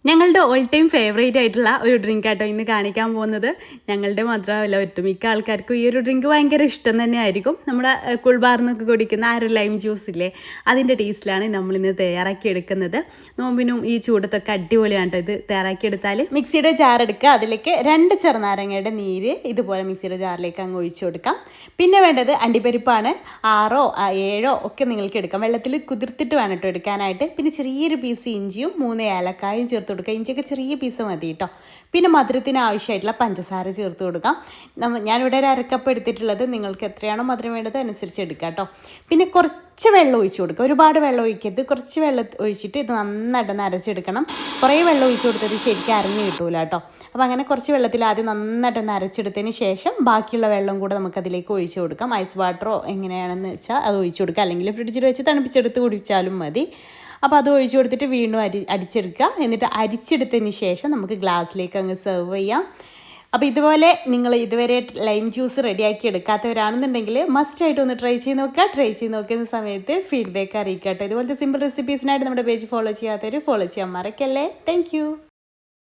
ഞങ്ങളുടെ all time favourite ആയിട്ടുള്ള ഒരു ഡ്രിങ്ക് ആട്ടോ ഇന്ന് കാണിക്കാൻ പോകുന്നത്. ഞങ്ങളുടെ മാത്രമല്ല, ഒട്ടുമിക്ക ആൾക്കാർക്കും ഈ ഒരു ഡ്രിങ്ക് ഭയങ്കര ഇഷ്ടം തന്നെ ആയിരിക്കും. നമ്മുടെ കൂൾബാറിൽ നിന്നൊക്കെ കുടിക്കുന്ന ആ ഒരു ലൈം ജ്യൂസ് ഇല്ലേ, അതിൻ്റെ ടേസ്റ്റിലാണ് നമ്മളിന്ന് തയ്യാറാക്കി എടുക്കുന്നത്. നോമ്പിനും ഈ ചൂടത്തൊക്കെ അടിപൊളിയാണ് കേട്ടോ ഇത് തയ്യാറാക്കിയെടുത്താൽ. മിക്സിയുടെ ജാർ എടുക്കുക, അതിലേക്ക് 2 ചെറുനാരങ്ങയുടെ നീര് ഇതുപോലെ മിക്സിയുടെ ജാറിലേക്ക് അങ്ങ് ഒഴിച്ചു കൊടുക്കാം. പിന്നെ വേണ്ടത് അണ്ടിപ്പരിപ്പാണ്. 6 7 ഒക്കെ നിങ്ങൾക്ക് എടുക്കാം. വെള്ളത്തിൽ കുതിർത്തിട്ട് വേണം കേട്ടോ എടുക്കാനായിട്ട്. പിന്നെ ചെറിയൊരു പീസ് ഇഞ്ചിയും 3 ഏലക്കായും ചേർത്ത് കൊടുക്കുക. ഇഞ്ചിയൊക്കെ ചെറിയ പീസ് മതി കേട്ടോ. പിന്നെ മധുരത്തിന് ആവശ്യമായിട്ടുള്ള പഞ്ചസാര ചേർത്ത് കൊടുക്കാം. ഞാനിവിടെ ഒരു 1/2 കപ്പ് എടുത്തിട്ടുള്ളത്. നിങ്ങൾക്ക് എത്രയാണോ മധുരം വേണ്ടത് അനുസരിച്ച് എടുക്കുക കേട്ടോ. പിന്നെ കുറച്ച് വെള്ളം ഒഴിച്ചു കൊടുക്കുക. ഒരുപാട് വെള്ളം ഒഴിക്കരുത്, കുറച്ച് വെള്ളം ഒഴിച്ചിട്ട് ഇത് നന്നായിട്ടൊന്ന് അരച്ചെടുക്കണം. കുറേ വെള്ളം ഒഴിച്ചു കൊടുത്തത് ശരിക്കും അരഞ്ഞ് കിട്ടൂല കേട്ടോ. അപ്പോൾ അങ്ങനെ കുറച്ച് വെള്ളത്തിൽ ആദ്യം നന്നായിട്ടൊന്ന് അരച്ചെടുത്തതിന് ശേഷം ബാക്കിയുള്ള വെള്ളം കൂടെ നമുക്കതിലേക്ക് ഒഴിച്ചു കൊടുക്കാം. ഐസ് വാട്ടറോ എങ്ങനെയാണെന്ന് വെച്ചാൽ അത് ഒഴിച്ചു കൊടുക്കുക, അല്ലെങ്കിൽ ഫ്രിഡ്ജിൽ വെച്ച് തണുപ്പിച്ചെടുത്ത് കുടിച്ചാലും മതി. അപ്പോൾ അത് ഒഴിച്ചു കൊടുത്തിട്ട് വീണ്ടും അടിച്ചെടുക്കുക. എന്നിട്ട് അരിച്ചെടുത്തതിന് ശേഷം നമുക്ക് ഗ്ലാസ്സിലേക്ക് അങ്ങ് സെർവ് ചെയ്യാം. അപ്പോൾ ഇതുപോലെ നിങ്ങൾ ഇതുവരെ ലൈം ജ്യൂസ് റെഡിയാക്കി എടുക്കാത്തവരാണെന്നുണ്ടെങ്കിൽ മസ്റ്റായിട്ട് ഒന്ന് ട്രൈ ചെയ്ത് നോക്കുക. ട്രൈ ചെയ്ത് നോക്കുന്ന സമയത്ത് ഫീഡ്ബാക്ക് അറിയിക്കുക കേട്ടോ. ഇതുപോലത്തെ സിമ്പിൾ റെസിപ്പീസിനായിട്ട് നമ്മുടെ പേജ് ഫോളോ ചെയ്യാത്തവർ ഫോളോ ചെയ്യാൻ മറക്കല്ലേ. താങ്ക്